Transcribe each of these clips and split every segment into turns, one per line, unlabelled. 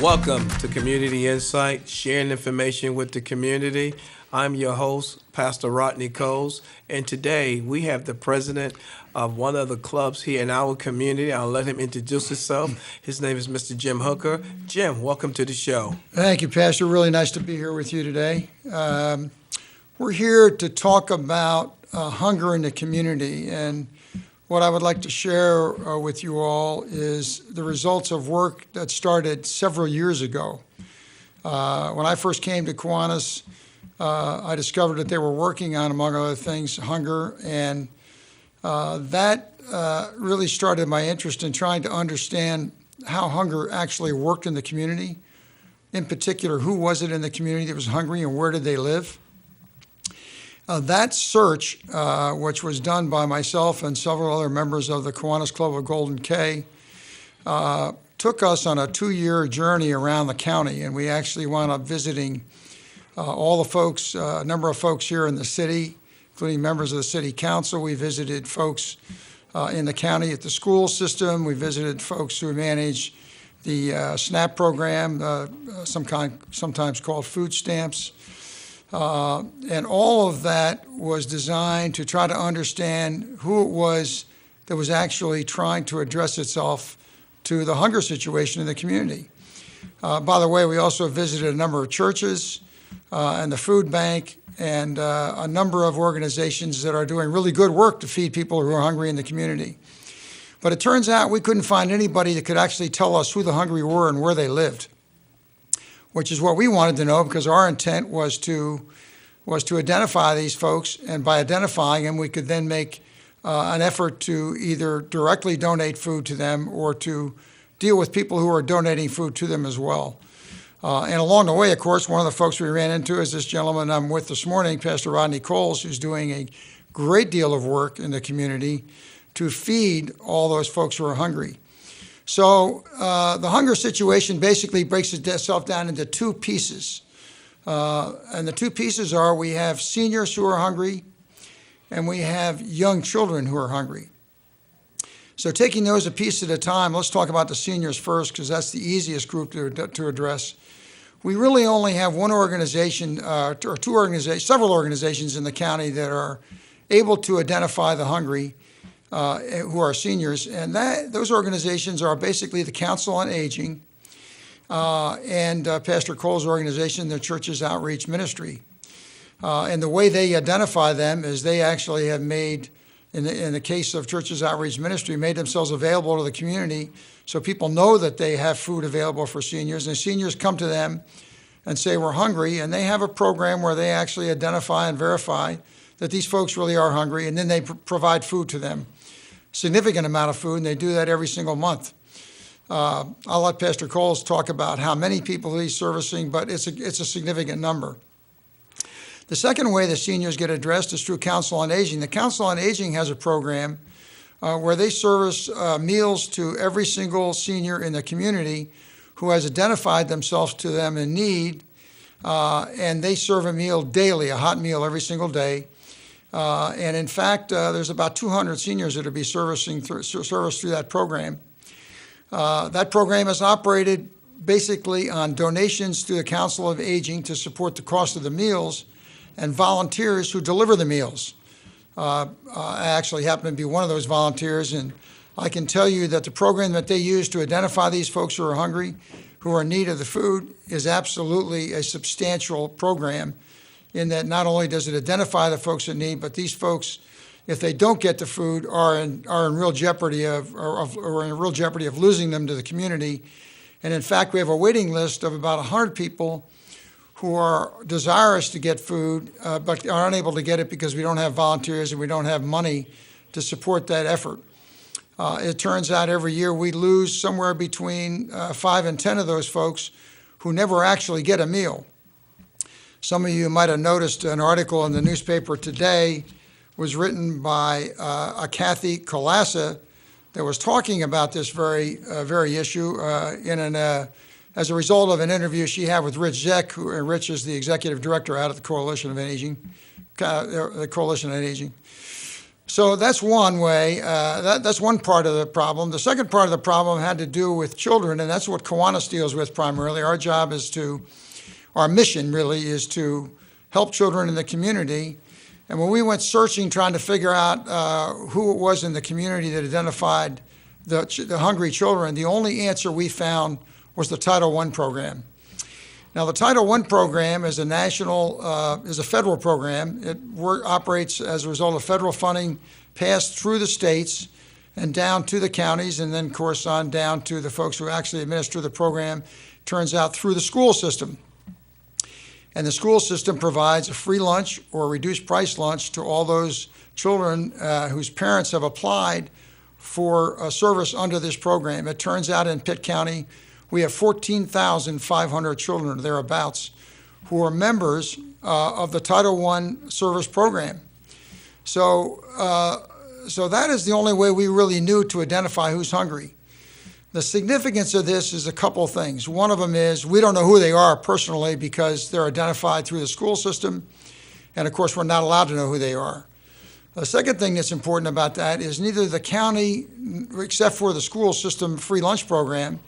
Welcome to Community Insight, sharing information with the community. I'm your host, Pastor Rodney Coles, and today we have the president of one of the clubs here in our community. I'll let him introduce himself. His name is Mr. Jim Hooker. Jim, welcome to the show.
Thank you, Pastor. Really nice to be here with you today. We're here to talk about hunger in the community, and what I would like to share with you all is the results of work that started several years ago. When I first came to Kiwanis, I discovered that they were working on, among other things, hunger, and that really started my interest in trying to understand how hunger actually worked in the community. In particular, who was it in the community that was hungry and where did they live? That search, which was done by myself and several other members of the Kiwanis Club of Golden Cay, took us on a 2-year journey around the county, and we actually wound up visiting all the folks, a number of folks here in the city, including members of the city council. We visited folks in the county at the school system. We visited folks who manage the SNAP program, sometimes called food stamps. And all of that was designed to try to understand who it was that was actually trying to address itself to the hunger situation in the community. By the way, we also visited a number of churches and the food bank and a number of organizations that are doing really good work to feed people who are hungry in the community. But it turns out we couldn't find anybody that could actually tell us who the hungry were and where they lived, which is what we wanted to know, because our intent was to identify these folks, and by identifying them, we could then make an effort to either directly donate food to them or to deal with people who are donating food to them as well. And along the way, of course, one of the folks we ran into is this gentleman I'm with this morning, Pastor Rodney Coles, who's doing a great deal of work in the community to feed all those folks who are hungry. So the hunger situation basically breaks itself down into two pieces. And the two pieces are, we have seniors who are hungry and we have young children who are hungry. So taking those a piece at a time, let's talk about the seniors first, because that's the easiest group to address. We really only have one organization, or two organizations, several organizations in the county that are able to identify the hungry who are seniors, and those organizations are basically the Council on Aging and Pastor Cole's organization, the Church's Outreach Ministry. And the way they identify them is they actually have made, in the case of Church's Outreach Ministry, made themselves available to the community so people know that they have food available for seniors, and seniors come to them and say, we're hungry, and they have a program where they actually identify and verify that these folks really are hungry, and then they provide food to them. Significant amount of food, and they do that every single month. I'll let Pastor Coles talk about how many people he's servicing, but it's a significant number. The second way the seniors get addressed is through Council on Aging. The Council on Aging has a program where they service meals to every single senior in the community who has identified themselves to them in need, and they serve a meal daily, a hot meal every single day. And in fact, there's about 200 seniors that will be serviced through that program. That program is operated basically on donations to the Council of Aging to support the cost of the meals and volunteers who deliver the meals. I actually happen to be one of those volunteers, and I can tell you that the program that they use to identify these folks who are hungry, who are in need of the food, is absolutely a substantial program, in that not only does it identify the folks in need, but these folks, if they don't get the food, are in real jeopardy of losing them to the community. And in fact, we have a waiting list of about 100 people who are desirous to get food, but are unable to get it because we don't have volunteers and we don't have money to support that effort. It turns out every year we lose somewhere between 5 and 10 of those folks who never actually get a meal. Some of you might have noticed an article in the newspaper today was written by a Kathy Kolassa that was talking about this very issue as a result of an interview she had with Rich Zeck, who Rich is the executive director out of the Coalition of Aging, the Coalition on Aging. So that's one way. That's one part of the problem. The second part of the problem had to do with children, and that's what Kiwanis deals with primarily. Our mission really is to help children in the community. And when we went searching, trying to figure out who it was in the community that identified the hungry children, the only answer we found was the Title I program. Now, the Title I program is is a federal program. It operates as a result of federal funding passed through the states and down to the counties, and then, of course, on down to the folks who actually administer the program, turns out through the school system. And the school system provides a free lunch or a reduced price lunch to all those children whose parents have applied for a service under this program. It turns out in Pitt County, we have 14,500 children, thereabouts, who are members of the Title I service program. So that is the only way we really knew to identify who's hungry. The significance of this is a couple of things. One of them is we don't know who they are personally because they're identified through the school system, and of course we're not allowed to know who they are. The second thing that's important about that is neither the county, except for the school system free lunch program,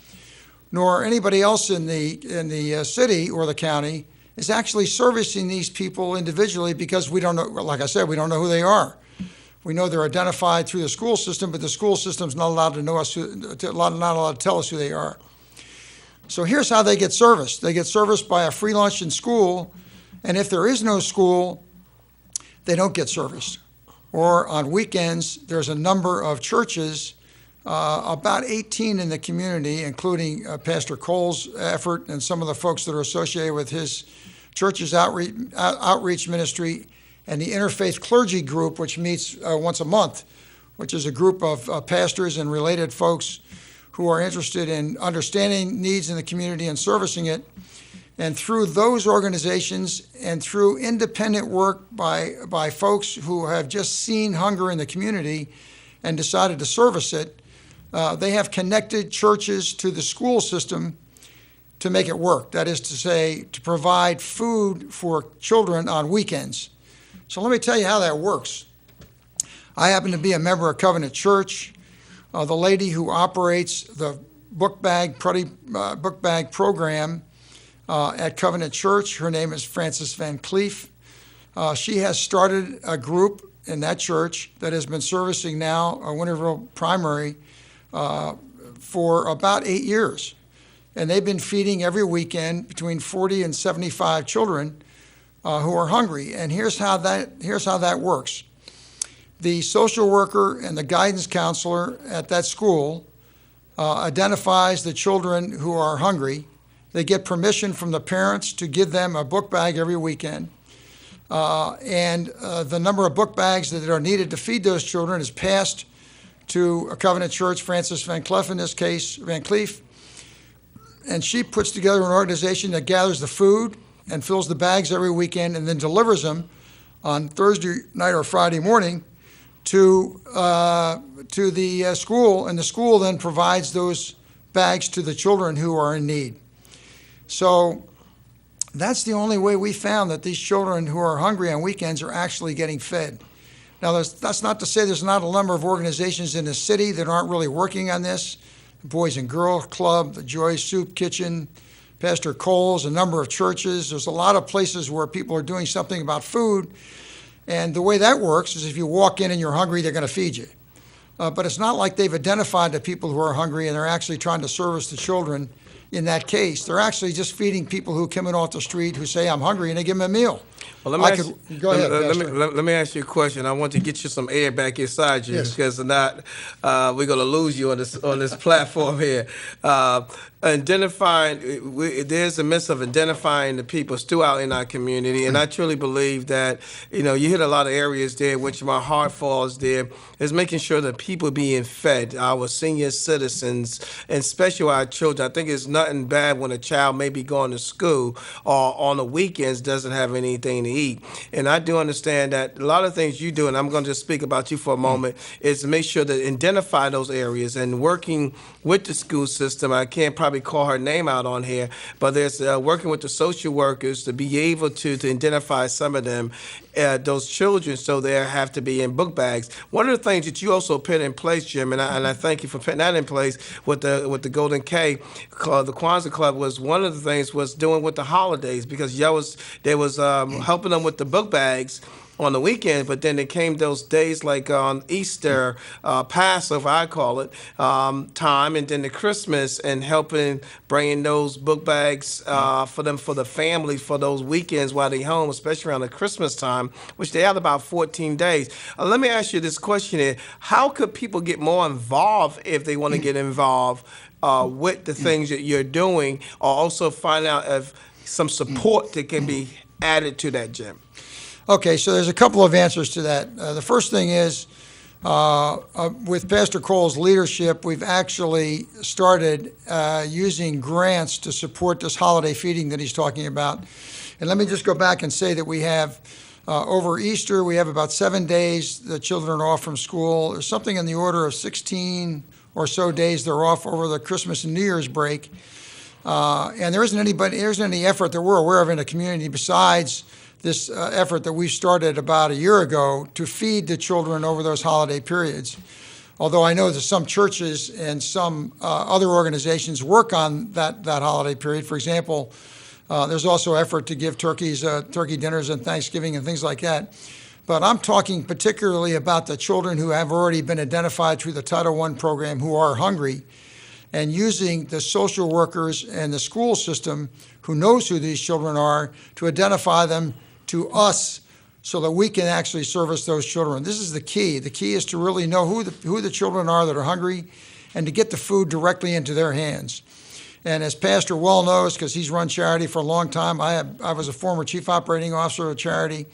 nor anybody else in the city or the county is actually servicing these people individually because we don't know, like I said, we don't know who they are. We know they're identified through the school system, but the school system's not allowed to not allowed to tell us who they are. So here's how they get serviced. They get serviced by a free lunch in school, and if there is no school, they don't get serviced. Or on weekends, there's a number of churches, about 18 in the community, including Pastor Cole's effort and some of the folks that are associated with his church's outreach ministry, and the Interfaith Clergy Group, which meets once a month, which is a group of pastors and related folks who are interested in understanding needs in the community and servicing it. And through those organizations and through independent work by folks who have just seen hunger in the community and decided to service it, they have connected churches to the school system to make it work. That is to say, to provide food for children on weekends. So let me tell you how that works. I happen to be a member of Covenant Church. The lady who operates the book bag program at Covenant Church, her name is Frances Van Cleef. She has started a group in that church that has been servicing now Winterville Primary for about 8 years. And they've been feeding every weekend between 40 and 75 children who are hungry. And here's how that works. The social worker and the guidance counselor at that school identifies the children who are hungry. They get permission from the parents to give them a book bag every weekend. And the number of book bags that are needed to feed those children is passed to a Covenant Church, Frances Van Cleef in this case, Van Cleef. And she puts together an organization that gathers the food and fills the bags every weekend and then delivers them on Thursday night or Friday morning to the school, and the school then provides those bags to the children who are in need. So that's the only way we found that these children who are hungry on weekends are actually getting fed. Now, that's not to say there's not a number of organizations in the city that aren't really working on this. The Boys and Girls Club, the Joy Soup Kitchen, Pastor Cole's, a number of churches. There's a lot of places where people are doing something about food. And the way that works is if you walk in and you're hungry, they're going to feed you. But it's not like they've identified the people who are hungry and they're actually trying to service the children in that case. They're actually just feeding people who come in off the street who say, I'm hungry, and they give them a meal.
Well, let me ask you a question. I want to get you some air back inside you,
Yes.
because if not, we're going to lose you on this platform here. There's a miss of identifying the people still out in our community, and I truly believe that, you hit a lot of areas there, which my heart falls there, is making sure that people being fed, our senior citizens, and especially our children. I think it's nothing bad when a child may be going to school or on the weekends doesn't have anything to eat. And I do understand that a lot of things you do, and I'm going to just speak about you for a moment, is to make sure to identify those areas and working with the school system. I can't probably call her name out on here, but there's working with the social workers to be able to identify some of them, those children, so they have to be in book bags. One of the things that you also put in place, Jim, and I thank you for putting that in place with the Golden K Club, the Kwanzaa Club, was one of the things was doing with the holidays, because they was helping them with the book bags on the weekend, but then it came those days like on Easter, Passover, I call it, time, and then the Christmas, and helping bringing those book bags for them, for the family, for those weekends while they home, especially around the Christmas time, which they have about 14 days. Let me ask you this question here. How could people get more involved if they want to get involved with the things that you're doing, or also find out if some support that can be added to that, Jim?
Okay, so there's a couple of answers to that. The first thing is, with Pastor Cole's leadership, we've actually started using grants to support this holiday feeding that he's talking about. And let me just go back and say that we have, over Easter, we have about 7 days the children are off from school. There's something in the order of 16 or so days they're off over the Christmas and New Year's break. And there isn't any effort that we're aware of in the community besides this effort that we started about a year ago to feed the children over those holiday periods. Although I know that some churches and some other organizations work on that holiday period. For example, there's also effort to give turkey dinners and Thanksgiving and things like that. But I'm talking particularly about the children who have already been identified through the Title I program who are hungry, and using the social workers and the school system who knows who these children are to identify them to us so that we can actually service those children. This is the key. The key is to really know who the children are that are hungry and to get the food directly into their hands. And as Pastor well knows, because he's run charity for a long time, I was a former chief operating officer of a charity.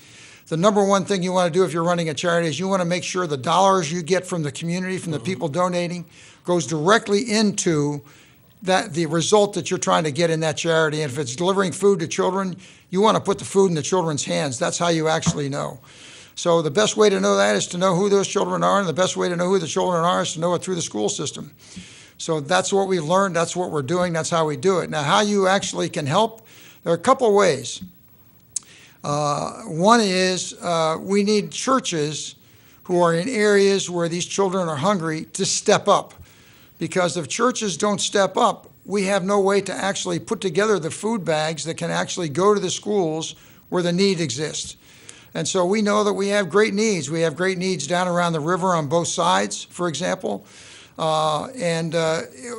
The number one thing you want to do if you're running a charity is you want to make sure the dollars you get from the community, from the people donating, goes directly into the result that you're trying to get in that charity. And if it's delivering food to children, you want to put the food in the children's hands. That's how you actually know. So the best way to know that is to know who those children are, and the best way to know who the children are is to know it through the school system. So that's what we've learned, that's what we're doing, that's how we do it. Now, how you actually can help, there are a couple of ways. One is we need churches who are in areas where these children are hungry to step up. Because if churches don't step up, we have no way to actually put together the food bags that can actually go to the schools where the need exists. And so we know that we have great needs. We have great needs down around the river on both sides, for example. And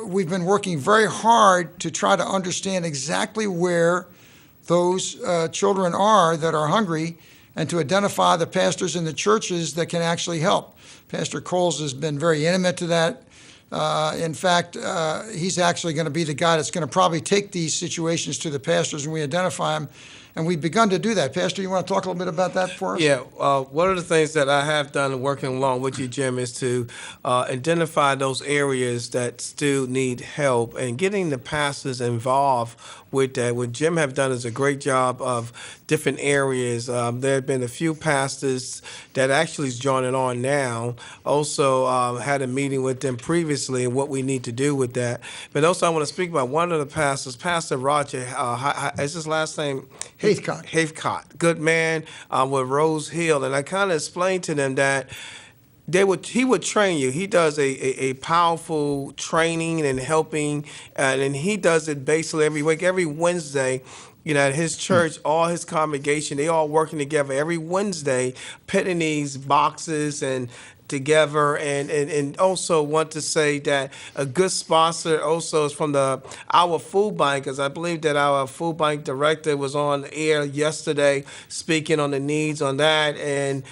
we've been working very hard to try to understand exactly where those children are that are hungry, and to identify the pastors in the churches that can actually help. Pastor Coles has been very intimate to that. In fact, he's actually going to be the guy that's going to probably take these situations to the pastors when we identify them. And we've begun to do that. Pastor, you want to talk a little bit about that for us?
Yeah, one of the things that I have done working along with you, Jim, is to identify those areas that still need help and getting the pastors involved with that. What Jim have done is a great job of different areas. There have been a few pastors that actually is joining on now. Also had a meeting with them previously and what we need to do with that. But also I want to speak about one of the pastors, Pastor Roger, is his last name? Haithcott. Good man with Rose Hill. And I kind of explained to them that he would train you. He does a powerful training and helping, and he does it basically every week, every Wednesday. You know, at his church, all his congregation, they all working together every Wednesday, putting these boxes and together, and also want to say that a good sponsor also is from our food bank, because I believe that our food bank director was on air yesterday speaking on the needs on that, and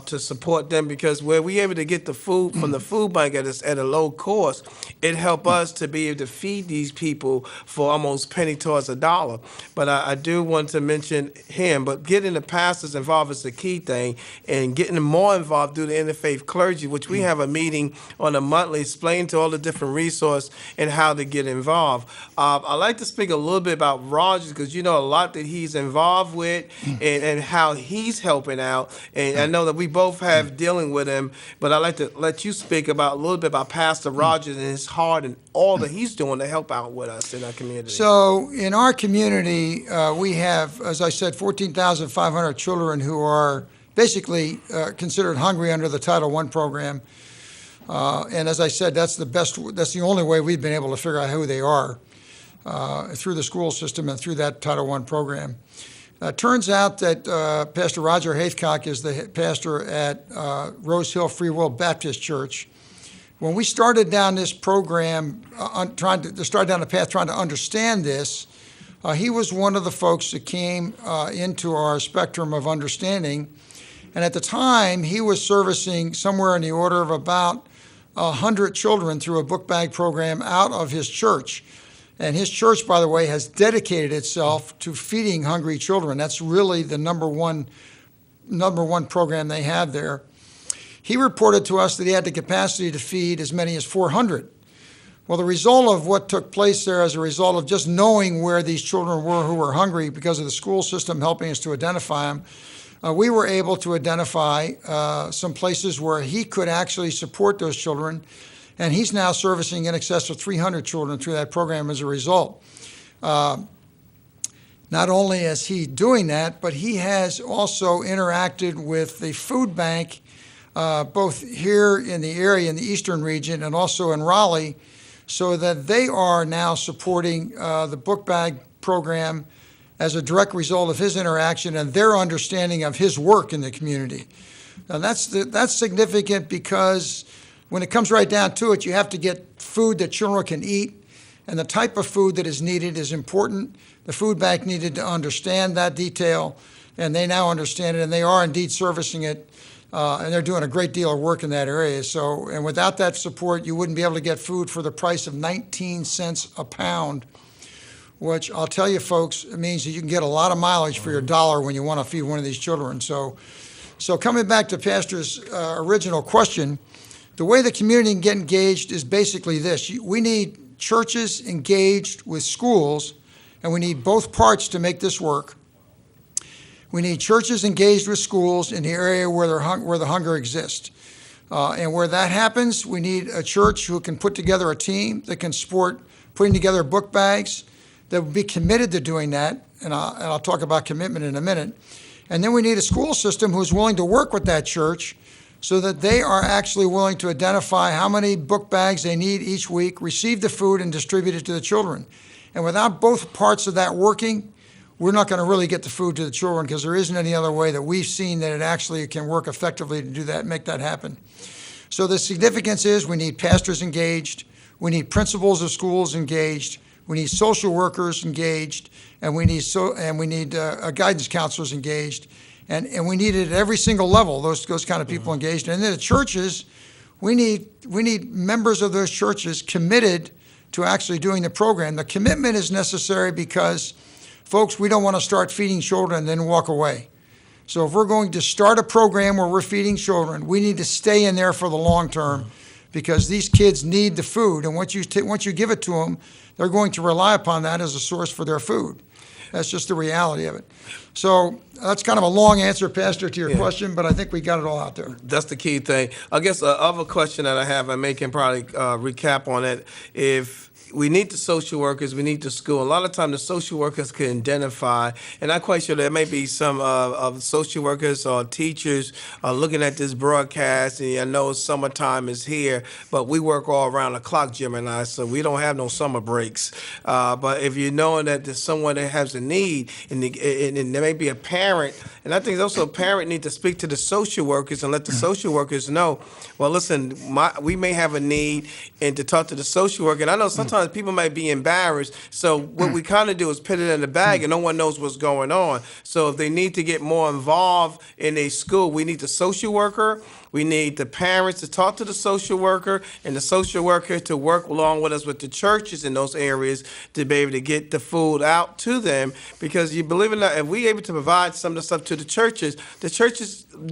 to support them, because where we able to get the food from the food bank at a low cost, it help us to be able to feed these people for almost penny towards a dollar. But I do want to mention him, but getting the pastors involved is the key thing, and getting them more involved through the interfaith clergy. clergy, which we have a meeting on a monthly, explain to all the different resources and how to get involved. I'd like to speak a little bit about Rogers because you know a lot that he's involved with and how he's helping out. And I know that we both have dealing with him, but I'd like to let you speak about a little bit about Pastor Rogers and his heart and all that he's doing to help out with us in our community.
So in our community, we have, as I said, 14,500 children who are basically considered hungry under the Title I program. And as I said, that's the only way we've been able to figure out who they are through the school system and through that Title I program. It turns out that Pastor Roger Haithcock is the pastor at Rose Hill Free Will Baptist Church. When we started down this program, trying to understand this, he was one of the folks that came into our spectrum of understanding. And at the time, he was servicing somewhere in the order of about 100 children through a book bag program out of his church. And his church, by the way, has dedicated itself to feeding hungry children. That's really the number one program they have there. He reported to us that he had the capacity to feed as many as 400. Well, the result of what took place there as a result of just knowing where these children were who were hungry because of the school system helping us to identify them, we were able to identify some places where he could actually support those children. And he's now servicing in excess of 300 children through that program as a result. Not only is he doing that, but he has also interacted with the food bank both here in the area, in the eastern region, and also in Raleigh, so that they are now supporting the book bag program as a direct result of his interaction and their understanding of his work in the community. Now that's significant because when it comes right down to it, you have to get food that children can eat, and the type of food that is needed is important. The food bank needed to understand that detail, and they now understand it, and they are indeed servicing it. And they're doing a great deal of work in that area. So, and without that support, you wouldn't be able to get food for the price of 19 cents a pound, which I'll tell you, folks, it means that you can get a lot of mileage for your dollar when you want to feed one of these children. So coming back to Pastor's original question, the way the community can get engaged is basically this. We need churches engaged with schools, and we need both parts to make this work. We need churches engaged with schools in the area where the hunger exists. And where that happens, we need a church who can put together a team that can support putting together book bags, that will be committed to doing that, and I'll talk about commitment in a minute. And then we need a school system who's willing to work with that church so that they are actually willing to identify how many book bags they need each week, receive the food, and distribute it to the children. And without both parts of that working, we're not going to really get the food to the children because there isn't any other way that we've seen that it actually can work effectively to do that, make that happen. So the significance is we need pastors engaged, we need principals of schools engaged, we need social workers engaged, and we need guidance counselors engaged, and we need it at every single level. Those kind of people engaged, and then the churches, we need members of those churches committed to actually doing the program. The commitment is necessary because, folks, we don't want to start feeding children and then walk away. So if we're going to start a program where we're feeding children, we need to stay in there for the long term because these kids need the food. And once you give it to them, they're going to rely upon that as a source for their food. That's just the reality of it. So that's kind of a long answer, Pastor, to your question, but I think we got it all out there.
That's the key thing. I guess the other question that I have, and May can probably recap on it, if we need the social workers, we need the school. A lot of times the social workers can identify, and I'm quite sure there may be some of social workers or teachers looking at this broadcast, and I know summertime is here, but we work all around the clock, Jim and I, so we don't have no summer breaks. But if you know that there's someone that has a need, and there may be a parent, and I think also a parent need to speak to the social workers and let the social workers know, well, listen, we may have a need, and to talk to the social worker. And I know sometimes people might be embarrassed. So what we kind of do is put it in the bag and no one knows what's going on. So if they need to get more involved in a school, we need the social worker, We need the parents to talk to the social worker and the social worker to work along with us with the churches in those areas to be able to get the food out to them. Because you believe it or not, if we able to provide some of the stuff to the churches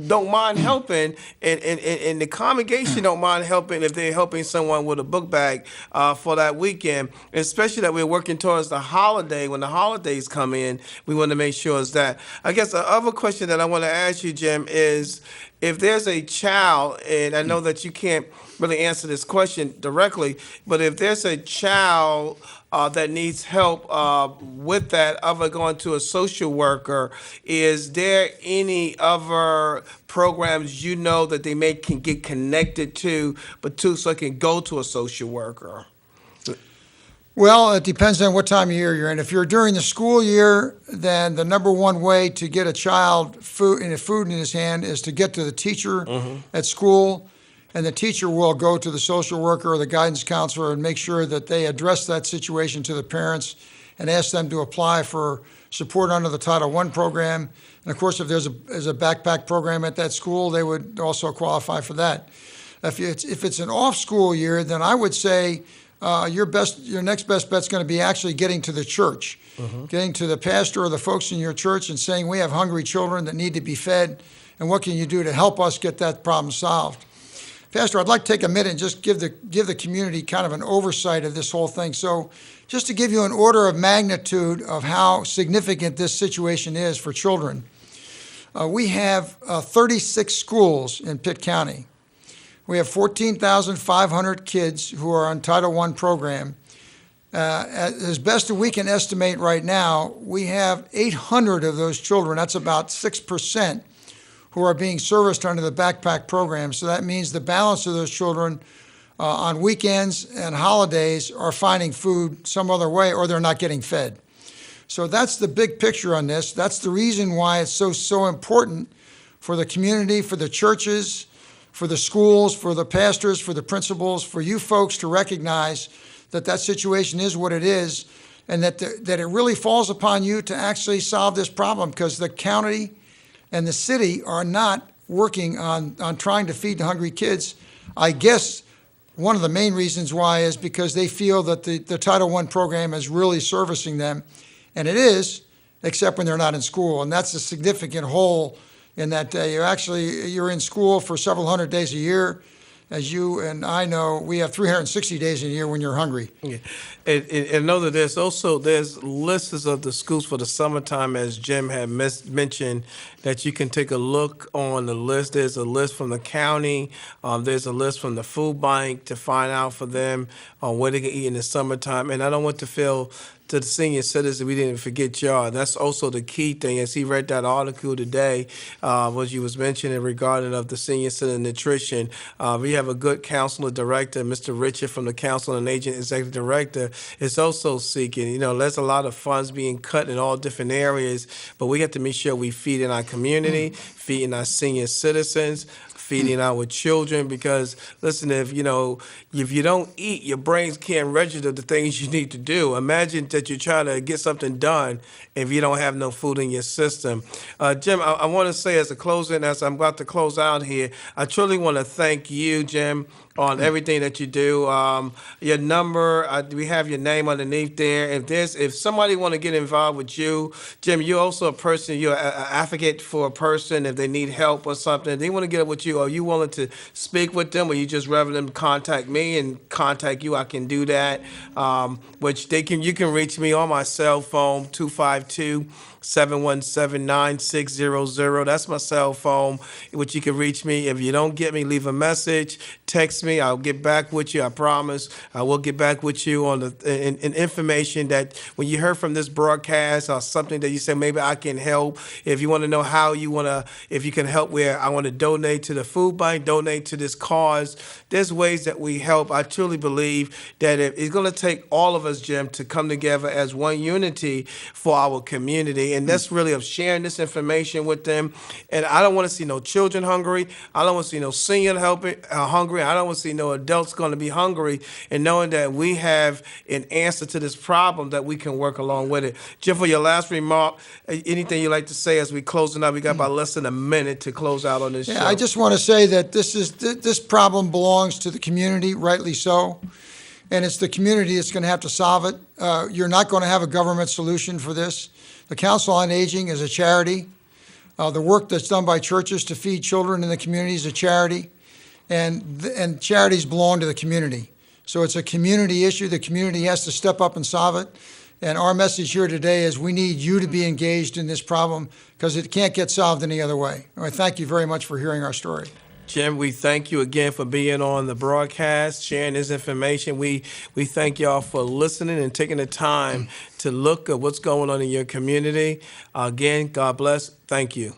don't mind helping, and the congregation don't mind helping if they're helping someone with a book bag for that weekend. Especially that we're working towards the holiday. When the holidays come in, we want to make sure is that. I guess the other question that I want to ask you, Jim, is if there's a child, and I know that you can't really answer this question directly, but if there's a child that needs help with that, other going to a social worker, is there any other programs you know that they can get connected to, so it can go to a social worker?
Well, it depends on what time of year you're in. If you're during the school year, then the number one way to get a child food in his hand is to get to the teacher at school, and the teacher will go to the social worker or the guidance counselor and make sure that they address that situation to the parents and ask them to apply for support under the Title I program. And of course, if there's a backpack program at that school, they would also qualify for that. If it's an off-school year, then I would say your next best bet's going to be actually getting to the church, getting to the pastor or the folks in your church and saying, we have hungry children that need to be fed, and what can you do to help us get that problem solved? Pastor, I'd like to take a minute and just give the community kind of an oversight of this whole thing. So just to give you an order of magnitude of how significant this situation is for children, we have 36 schools in Pitt County. We have 14,500 kids who are on Title I program. As best as we can estimate right now, we have 800 of those children, that's about 6%, who are being serviced under the backpack program. So that means the balance of those children on weekends and holidays are finding food some other way, or they're not getting fed. So that's the big picture on this. That's the reason why it's so important for the community, for the churches, for the schools, for the pastors, for the principals, for you folks to recognize that situation is what it is, and that it really falls upon you to actually solve this problem, because the county and the city are not working on trying to feed the hungry kids. I guess one of the main reasons why is because they feel that the Title I program is really servicing them, and it is, except when they're not in school, and that's a significant hole in that you're in school for several hundred days a year. As you and I know, we have 360 days a year when you're hungry.
Yeah. And know that there's lists of the schools for the summertime, as Jim had mentioned, that you can take a look on the list. There's a list from the county. There's a list from the food bank to find out for them what they can eat in the summertime. And I don't want to feel to the senior citizens, we didn't forget y'all. That's also the key thing. As he read that article today, what you was mentioning regarding of the senior citizen nutrition, we have a good counselor director, Mr. Richard from the Council and Agent Executive Director, is also seeking. There's a lot of funds being cut in all different areas, but we have to make sure we feed in our community, feeding our senior citizens, feeding our children, because listen, if you don't eat, your brains can't register the things you need to do. Imagine that you're trying to get something done if you don't have no food in your system. Jim, I want to say as a closing, as I'm about to close out here, I truly want to thank you, Jim, on everything that you do. Your number, we have your name underneath there. If somebody want to get involved with you, Jim, you're also a person, you're an advocate for a person if they need help or something, they want to get up with you. Are you willing to speak with them, or you just rather them contact me and contact you? I can do that. You can reach me on my cell phone, 252-717-9600. That's my cell phone, which you can reach me. If you don't get me, leave a message, text me. I'll get back with you. I promise. I will get back with you on the information that when you heard from this broadcast or something that you said maybe I can help. If you want to know how if you can help, where I want to donate to the food bank, donate to this cause. There's ways that we help. I truly believe that it's going to take all of us, Jim, to come together as one unity for our community. community, and that's really of sharing this information with them. And I don't want to see no children hungry. I don't want to see no senior hungry. I don't want to see no adults going to be hungry. And knowing that we have an answer to this problem, that we can work along with it. Jim, for your last remark, anything you'd like to say as we closing up? We got about less than a minute to close out on this show.
Yeah, I just want to say that this problem belongs to the community, rightly so. And it's the community that's going to have to solve it. You're not going to have a government solution for this. The Council on Aging is a charity. The work that's done by churches to feed children in the community is a charity. And charities belong to the community. So it's a community issue. The community has to step up and solve it. And our message here today is we need you to be engaged in this problem because it can't get solved any other way. I thank you very much for hearing our story.
Jim, we thank you again for being on the broadcast, sharing this information. We thank y'all for listening and taking the time to look at what's going on in your community. Again, God bless. Thank you.